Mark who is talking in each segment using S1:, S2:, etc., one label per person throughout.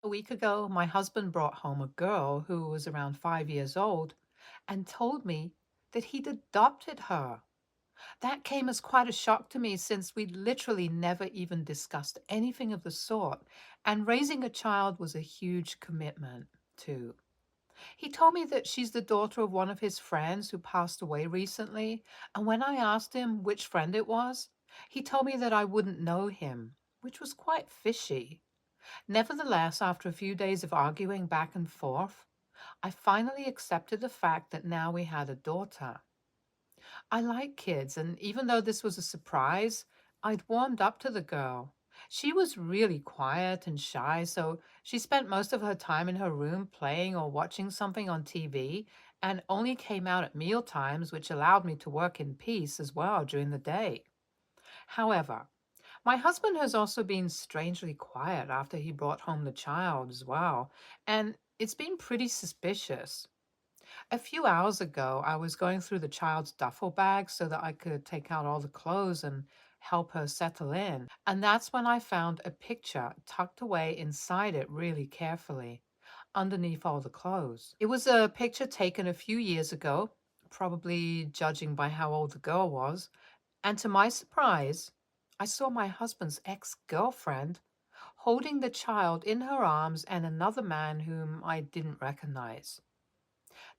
S1: A week ago, my husband brought home a girl who was around 5 years old and told me that he'd adopted her. That came as quite a shock to me since we'd literally never even discussed anything of the sort, and raising a child was a huge commitment, too. He told me that she's the daughter of one of his friends who passed away recently, and when I asked him which friend it was, he told me that I wouldn't know him, which was quite fishy. Nevertheless, after a few days of arguing back and forth, I finally accepted the fact that now we had a daughter. I like kids, and even though this was a surprise, I'd warmed up to the girl. She was really quiet and shy, so she spent most of her time in her room playing or watching something on TV and only came out at meal times, which allowed me to work in peace as well during the day. However, my husband has also been strangely quiet after he brought home the child as well, and it's been pretty suspicious. A few hours ago, I was going through the child's duffel bag so that I could take out all the clothes and help her settle in. And that's when I found a picture tucked away inside it really carefully, underneath all the clothes. It was a picture taken a few years ago, probably judging by how old the girl was. And to my surprise, I saw my husband's ex girlfriend holding the child in her arms and another man whom I didn't recognize.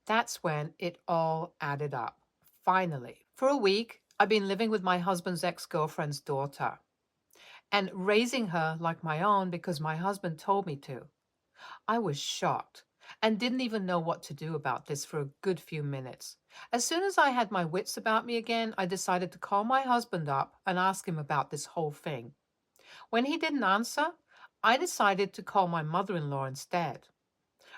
S1: That's when it all added up. Finally, for a week, I've been living with my husband's ex girlfriend's daughter and raising her like my own because my husband told me to. I was shocked and didn't even know what to do about this for a good few minutes. As soon as I had my wits about me again, I decided to call my husband up and ask him about this whole thing. When he didn't answer, I decided to call my mother in law instead.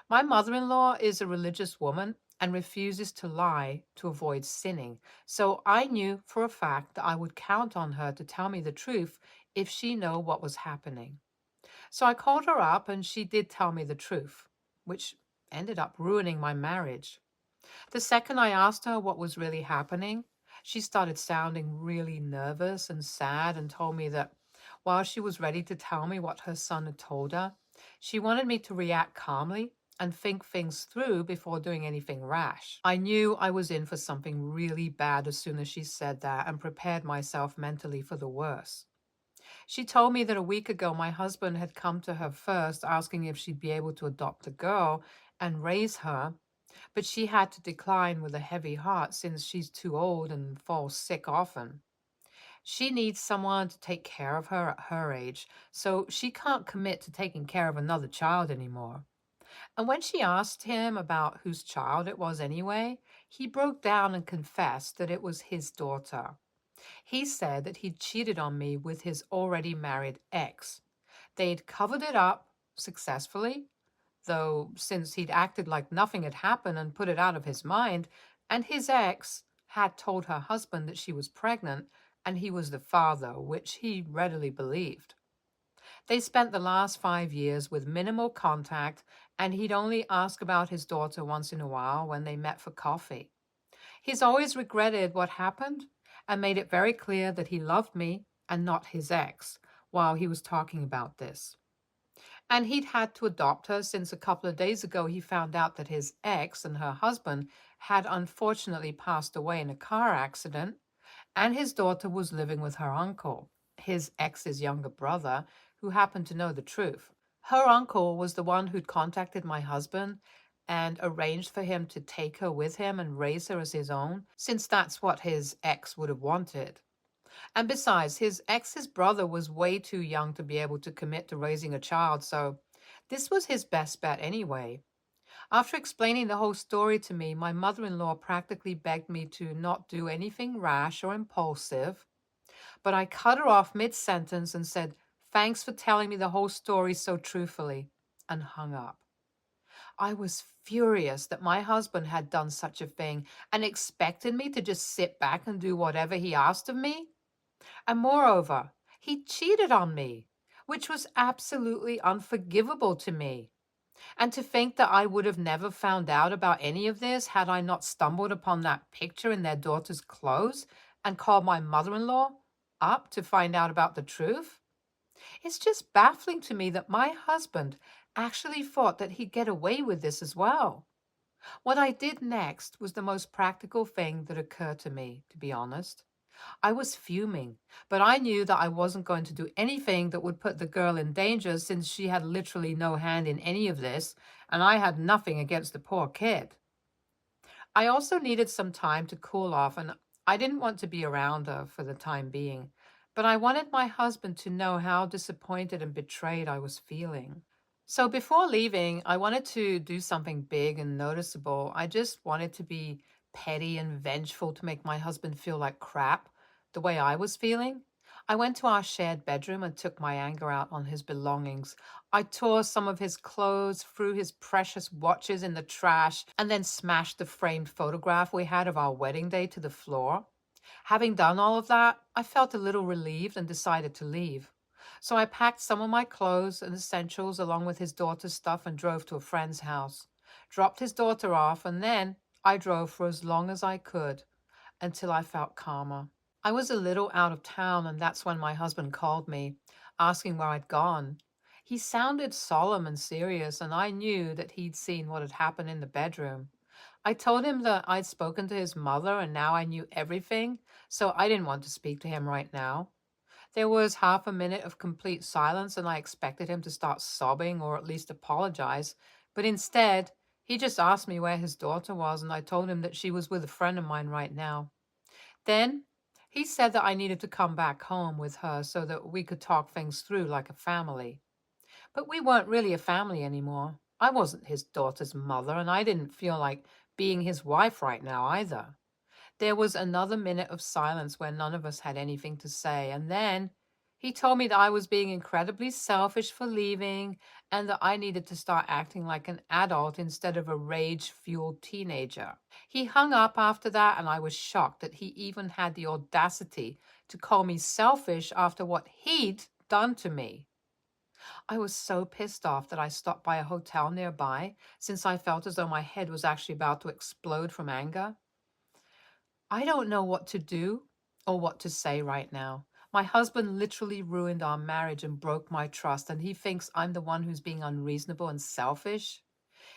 S1: My mother in law is a religious woman and refuses to lie to avoid sinning, so I knew for a fact that I would count on her to tell me the truth if she knew what was happening. So I called her up and she did tell me the truth, which ended up ruining my marriage. The second I asked her what was really happening, she started sounding really nervous and sad and told me that while she was ready to tell me what her son had told her, she wanted me to react calmly and think things through before doing anything rash. I knew I was in for something really bad as soon as she said that and prepared myself mentally for the worst. She told me that a week ago my husband had come to her first asking if she'd be able to adopt the girl and raise her, but she had to decline with a heavy heart since she's too old and falls sick often. She needs someone to take care of her at her age, so she can't commit to taking care of another child anymore. And when she asked him about whose child it was anyway, he broke down and confessed that it was his daughter. He said that he'd cheated on me with his already married ex. They'd covered it up successfully, though since he'd acted like nothing had happened and put it out of his mind, and his ex had told her husband that she was pregnant and he was the father, which he readily believed. They spent the last 5 years with minimal contact, and he'd only ask about his daughter once in a while when they met for coffee. He's always regretted what happened and made it very clear that he loved me and not his ex while he was talking about this. And he'd had to adopt her since a couple of days ago he found out that his ex and her husband had unfortunately passed away in a car accident, and his daughter was living with her uncle, his ex's younger brother, who happened to know the truth. Her uncle was the one who'd contacted my husband and arranged for him to take her with him and raise her as his own, since that's what his ex would have wanted. And besides, his ex's brother was way too young to be able to commit to raising a child, so this was his best bet anyway. After explaining the whole story to me, my mother in law practically begged me to not do anything rash or impulsive, but I cut her off mid sentence and said, "Thanks for telling me the whole story so truthfully," and hung up. I was furious that my husband had done such a thing and expected me to just sit back and do whatever he asked of me. And moreover, he cheated on me, which was absolutely unforgivable to me. And to think that I would have never found out about any of this had I not stumbled upon that picture in their daughter's clothes and called my mother in law up to find out about the truth. It's just baffling to me that my husband actually thought that he'd get away with this as well. What I did next was the most practical thing that occurred to me, to be honest. I was fuming, but I knew that I wasn't going to do anything that would put the girl in danger since she had literally no hand in any of this, and I had nothing against the poor kid. I also needed some time to cool off, and I didn't want to be around her for the time being, but I wanted my husband to know how disappointed and betrayed I was feeling. So before leaving, I wanted to do something big and noticeable. I just wanted to be petty and vengeful to make my husband feel like crap, the way I was feeling. I went to our shared bedroom and took my anger out on his belongings. I tore some of his clothes, threw his precious watches in the trash, and then smashed the framed photograph we had of our wedding day to the floor. Having done all of that, I felt a little relieved and decided to leave. So I packed some of my clothes and essentials along with his daughter's stuff and drove to a friend's house. Dropped his daughter off, and then I drove for as long as I could until I felt calmer. I was a little out of town, and that's when my husband called me, asking where I'd gone. He sounded solemn and serious, and I knew that he'd seen what had happened in the bedroom. I told him that I'd spoken to his mother and now I knew everything, so I didn't want to speak to him right now. There was half a minute of complete silence, and I expected him to start sobbing or at least apologize. But instead, he just asked me where his daughter was, and I told him that she was with a friend of mine right now. Then he said that I needed to come back home with her so that we could talk things through like a family. But we weren't really a family anymore. I wasn't his daughter's mother, and I didn't feel like being his wife right now either. There was another minute of silence where none of us had anything to say, and then he told me that I was being incredibly selfish for leaving and that I needed to start acting like an adult instead of a rage-fueled teenager. He hung up after that, and I was shocked that he even had the audacity to call me selfish after what he'd done to me. I was so pissed off that I stopped by a hotel nearby since I felt as though my head was actually about to explode from anger. I don't know what to do or what to say right now. My husband literally ruined our marriage and broke my trust, and he thinks I'm the one who's being unreasonable and selfish.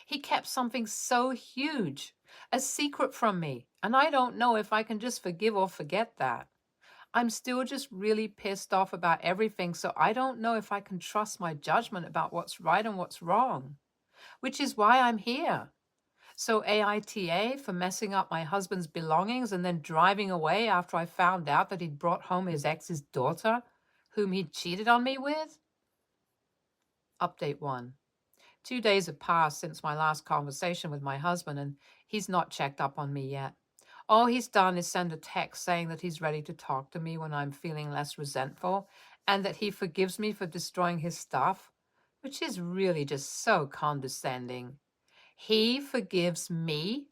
S1: He kept something so huge, a secret from me, and I don't know if I can just forgive or forget that. I'm still just really pissed off about everything, so I don't know if I can trust my judgment about what's right and what's wrong, which is why I'm here. So AITA for messing up my husband's belongings and then driving away after I found out that he'd brought home his ex's daughter, whom he'd cheated on me with? Update 1. 2 days have passed since my last conversation with my husband, and he's not checked up on me yet. All he's done is send a text saying that he's ready to talk to me when I'm feeling less resentful and that he forgives me for destroying his stuff, which is really just so condescending. He forgives me?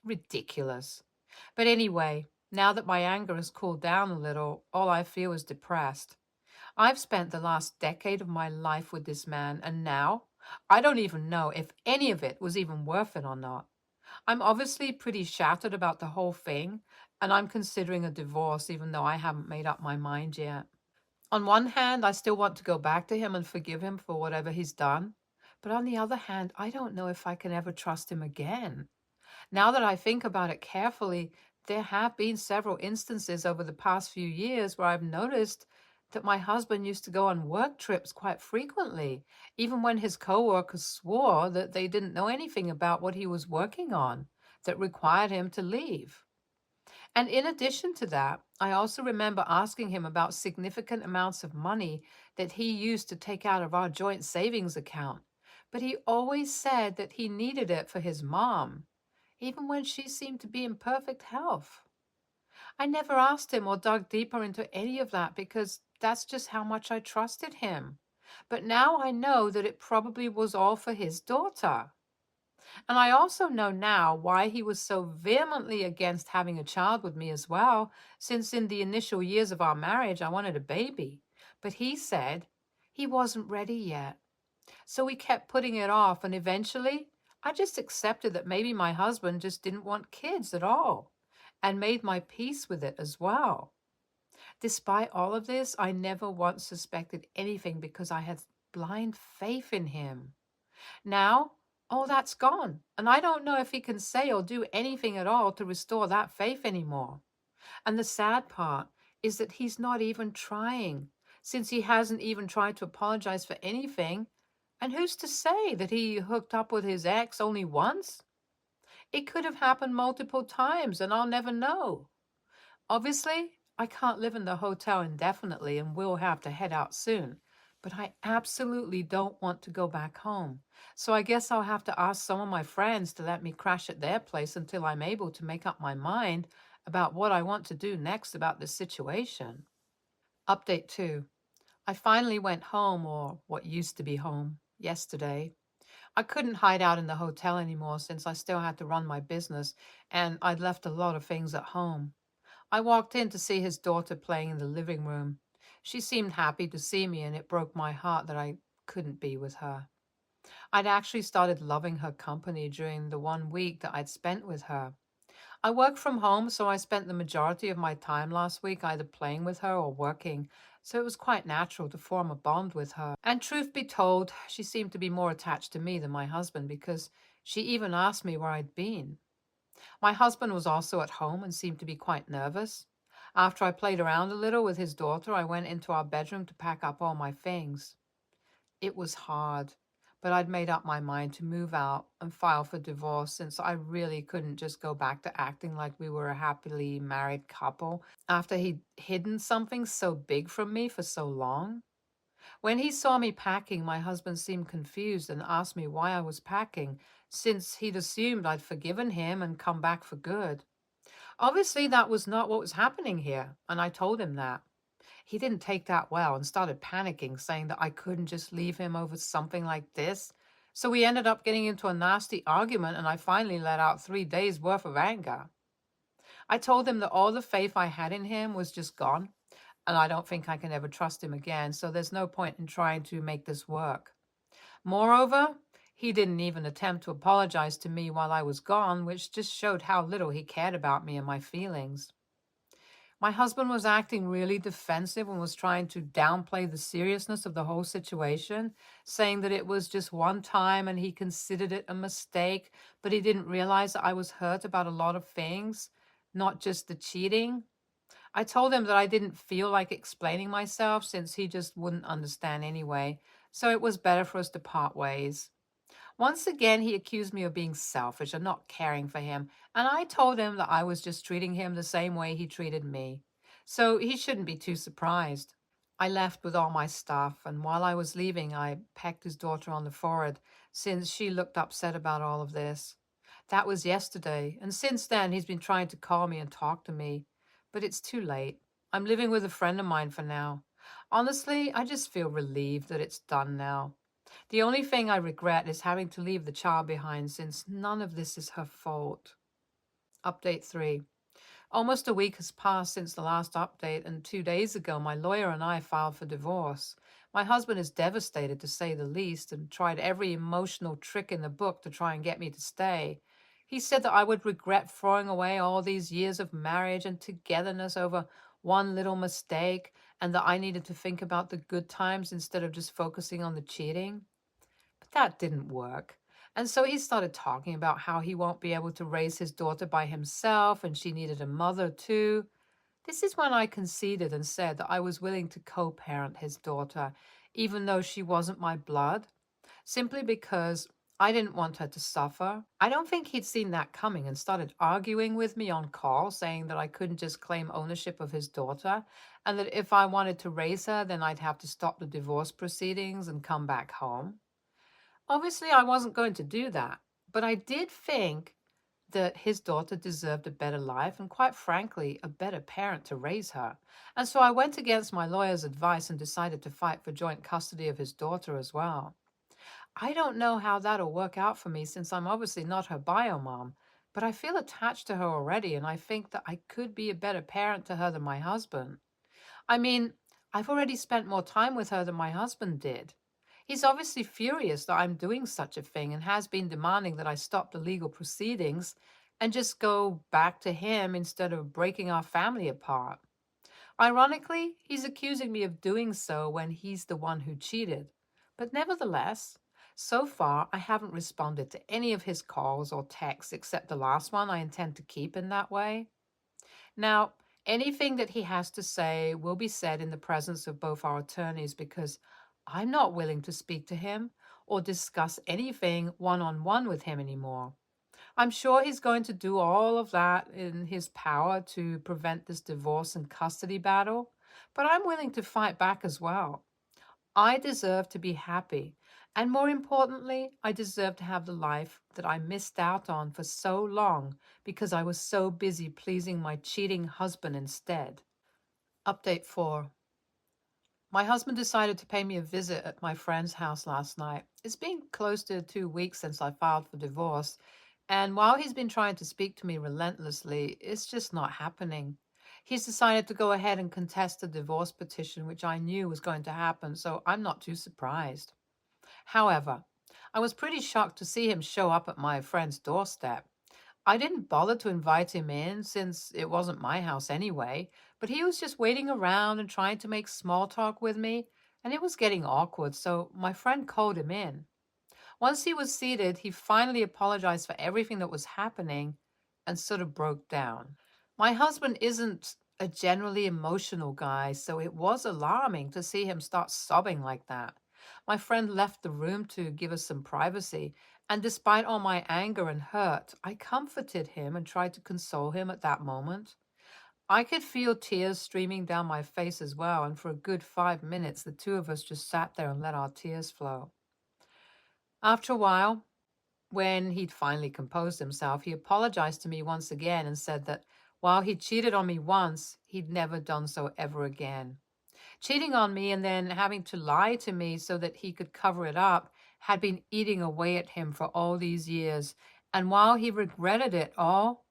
S1: Ridiculous. But anyway, now that my anger has cooled down a little, all I feel is depressed. I've spent the last decade of my life with this man, and now I don't even know if any of it was even worth it or not. I'm obviously pretty shattered about the whole thing, and I'm considering a divorce even though I haven't made up my mind yet. On one hand, I still want to go back to him and forgive him for whatever he's done. But on the other hand, I don't know if I can ever trust him again. Now that I think about it carefully, there have been several instances over the past few years where I've noticed that my husband used to go on work trips quite frequently, even when his coworkers swore that they didn't know anything about what he was working on that required him to leave. And in addition to that, I also remember asking him about significant amounts of money that he used to take out of our joint savings account. But he always said that he needed it for his mom, even when she seemed to be in perfect health. I never asked him or dug deeper into any of that because that's just how much I trusted him. But now I know that it probably was all for his daughter. And I also know now why he was so vehemently against having a child with me as well, since in the initial years of our marriage, I wanted a baby. But he said he wasn't ready yet. So we kept putting it off, and eventually I just accepted that maybe my husband just didn't want kids at all, and made my peace with it as well. Despite all of this, I never once suspected anything because I had blind faith in him. Now, all that's gone, and I don't know if he can say or do anything at all to restore that faith anymore. And the sad part is that he's not even trying, since he hasn't even tried to apologize for anything. And who's to say that he hooked up with his ex only once? It could have happened multiple times, and I'll never know. Obviously, I can't live in the hotel indefinitely and will have to head out soon, but I absolutely don't want to go back home. So I guess I'll have to ask some of my friends to let me crash at their place until I'm able to make up my mind about what I want to do next about this situation. Update 2. I finally went home, or what used to be home, yesterday. I couldn't hide out in the hotel anymore since I still had to run my business and I'd left a lot of things at home. I walked in to see his daughter playing in the living room. She seemed happy to see me, and it broke my heart that I couldn't be with her. I'd actually started loving her company during the 1 week that I'd spent with her. I work from home, so I spent the majority of my time last week either playing with her or working, so it was quite natural to form a bond with her. And truth be told, she seemed to be more attached to me than my husband because she even asked me where I'd been. My husband was also at home and seemed to be quite nervous. After I played around a little with his daughter, I went into our bedroom to pack up all my things. It was hard, but I'd made up my mind to move out and file for divorce since I really couldn't just go back to acting like we were a happily married couple after he'd hidden something so big from me for so long. When he saw me packing, my husband seemed confused and asked me why I was packing, since he'd assumed I'd forgiven him and come back for good. Obviously, that was not what was happening here, and I told him that. He didn't take that well and started panicking, saying that I couldn't just leave him over something like this. So we ended up getting into a nasty argument, and I finally let out 3 days' worth of anger. I told him that all the faith I had in him was just gone, and I don't think I can ever trust him again, so there's no point in trying to make this work. Moreover, he didn't even attempt to apologize to me while I was gone, which just showed how little he cared about me and my feelings. My husband was acting really defensive and was trying to downplay the seriousness of the whole situation, saying that it was just one time and he considered it a mistake, but he didn't realize that I was hurt about a lot of things, not just the cheating. I told him that I didn't feel like explaining myself since he just wouldn't understand anyway, so it was better for us to part ways. Once again, he accused me of being selfish and not caring for him, and I told him that I was just treating him the same way he treated me. So he shouldn't be too surprised. I left with all my stuff, and while I was leaving, I pecked his daughter on the forehead since she looked upset about all of this. That was yesterday, and since then, he's been trying to call me and talk to me, but it's too late. I'm living with a friend of mine for now. Honestly, I just feel relieved that it's done now. The only thing I regret is having to leave the child behind since none of this is her fault. Update 3. Almost a week has passed since the last update, and 2 days ago, my lawyer and I filed for divorce. My husband is devastated, to say the least, and tried every emotional trick in the book to try and get me to stay. He said that I would regret throwing away all these years of marriage and togetherness over one little mistake, and that I needed to think about the good times instead of just focusing on the cheating. But that didn't work. And so he started talking about how he won't be able to raise his daughter by himself and she needed a mother too. This is when I conceded and said that I was willing to co parent his daughter, even though she wasn't my blood, simply because I didn't want her to suffer. I don't think he'd seen that coming and started arguing with me on call, saying that I couldn't just claim ownership of his daughter and that if I wanted to raise her, then I'd have to stop the divorce proceedings and come back home. Obviously, I wasn't going to do that, but I did think that his daughter deserved a better life and, quite frankly, a better parent to raise her. And so I went against my lawyer's advice and decided to fight for joint custody of his daughter as well. I don't know how that'll work out for me since I'm obviously not her bio mom, but I feel attached to her already and I think that I could be a better parent to her than my husband. I mean, I've already spent more time with her than my husband did. He's obviously furious that I'm doing such a thing and has been demanding that I stop the legal proceedings and just go back to him instead of breaking our family apart. Ironically, he's accusing me of doing so when he's the one who cheated. But nevertheless, So far, I haven't responded to any of his calls or texts except the last one I intend to keep in that way. Now, anything that he has to say will be said in the presence of both our attorneys because I'm not willing to speak to him or discuss anything one on one with him anymore. I'm sure he's going to do all of that in his power to prevent this divorce and custody battle, but I'm willing to fight back as well. I deserve to be happy. And more importantly, I deserve to have the life that I missed out on for so long because I was so busy pleasing my cheating husband instead. Update 4. My husband decided to pay me a visit at my friend's house last night. It's been close to 2 weeks since I filed for divorce, and while he's been trying to speak to me relentlessly, it's just not happening. He's decided to go ahead and contest the divorce petition, which I knew was going to happen, so I'm not too surprised. However, I was pretty shocked to see him show up at my friend's doorstep. I didn't bother to invite him in since it wasn't my house anyway, but he was just waiting around and trying to make small talk with me, and it was getting awkward, so my friend called him in. Once he was seated, he finally apologized for everything that was happening and sort of broke down. My husband isn't a generally emotional guy, so it was alarming to see him start sobbing like that. My friend left the room to give us some privacy, and despite all my anger and hurt, I comforted him and tried to console him at that moment. I could feel tears streaming down my face as well, and for a good 5 minutes, the two of us just sat there and let our tears flow. After a while, when he'd finally composed himself, he apologized to me once again and said that while he'd cheated on me once, he'd never done so ever again. Cheating on me and then having to lie to me so that he could cover it up had been eating away at him for all these years. And while he regretted it all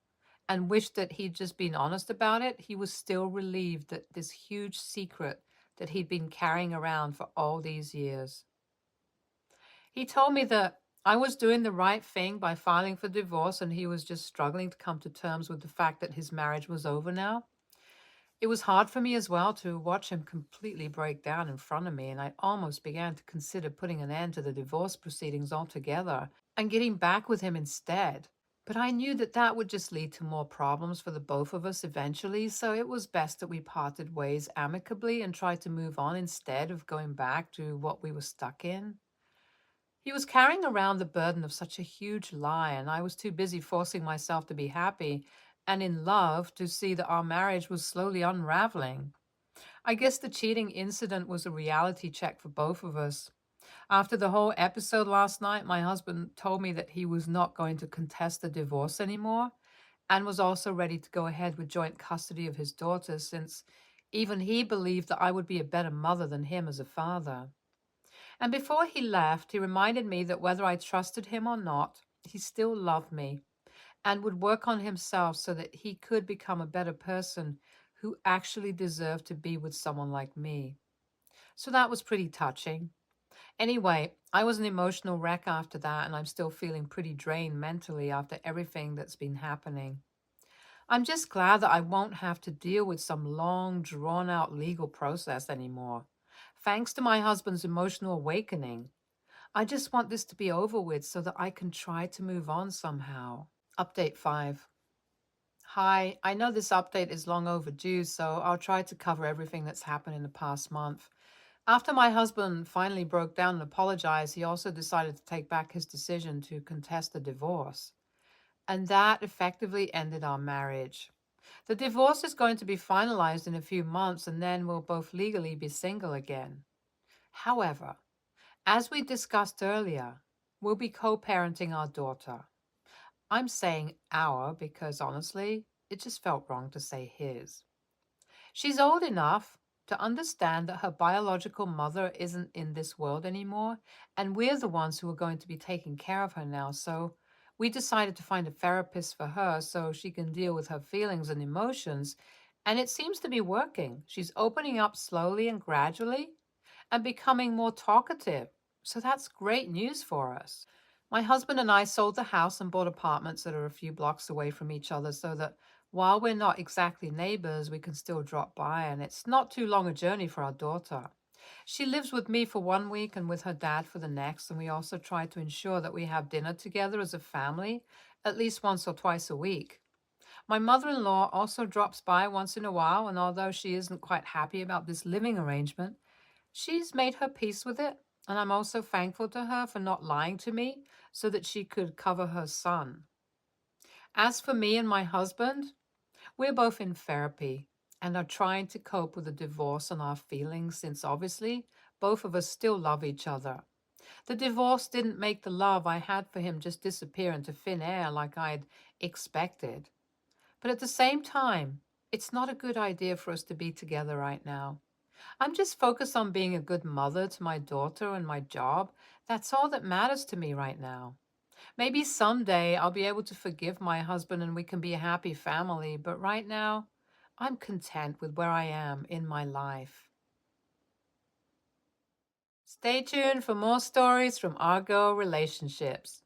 S1: and wished that he'd just been honest about it, he was still relieved that this huge secret that he'd been carrying around for all these years. He told me that I was doing the right thing by filing for divorce and he was just struggling to come to terms with the fact that his marriage was over now. It was hard for me as well to watch him completely break down in front of me, and I almost began to consider putting an end to the divorce proceedings altogether and getting back with him instead. But I knew that that would just lead to more problems for the both of us eventually, so it was best that we parted ways amicably and tried to move on instead of going back to what we were stuck in. He was carrying around the burden of such a huge lie, and I was too busy forcing myself to be happy and in love to see that our marriage was slowly unraveling. I guess the cheating incident was a reality check for both of us. After the whole episode last night, my husband told me that he was not going to contest the divorce anymore and was also ready to go ahead with joint custody of his daughter since even he believed that I would be a better mother than him as a father. And before he left, he reminded me that whether I trusted him or not, he still loved me and would work on himself so that he could become a better person who actually deserved to be with someone like me. So that was pretty touching. Anyway, I was an emotional wreck after that, and I'm still feeling pretty drained mentally after everything that's been happening. I'm just glad that I won't have to deal with some long, drawn out legal process anymore. Thanks to my husband's emotional awakening, I just want this to be over with so that I can try to move on somehow. Update 5. Hi, I know this update is long overdue, so I'll try to cover everything that's happened in the past month. After my husband finally broke down and apologized, he also decided to take back his decision to contest the divorce. And that effectively ended our marriage. The divorce is going to be finalized in a few months, and then we'll both legally be single again. However, as we discussed earlier, we'll be co parenting our daughter. I'm saying our because honestly, it just felt wrong to say his. She's old enough to understand that her biological mother isn't in this world anymore, and we're the ones who are going to be taking care of her now. So we decided to find a therapist for her so she can deal with her feelings and emotions, and it seems to be working. She's opening up slowly and gradually and becoming more talkative. So that's great news for us. My husband and I sold the house and bought apartments that are a few blocks away from each other so that while we're not exactly neighbors, we can still drop by, and it's not too long a journey for our daughter. She lives with me for 1 week and with her dad for the next, and we also try to ensure that we have dinner together as a family at least once or twice a week. My mother in law also drops by once in a while, and although she isn't quite happy about this living arrangement, she's made her peace with it. And I'm also thankful to her for not lying to me so that she could cover her son. As for me and my husband, we're both in therapy and are trying to cope with the divorce and our feelings since obviously both of us still love each other. The divorce didn't make the love I had for him just disappear into thin air like I'd expected. But at the same time, it's not a good idea for us to be together right now. I'm just focused on being a good mother to my daughter and my job. That's all that matters to me right now. Maybe someday I'll be able to forgive my husband and we can be a happy family, but right now, I'm content with where I am in my life. Stay tuned for more stories from Argo Relationships.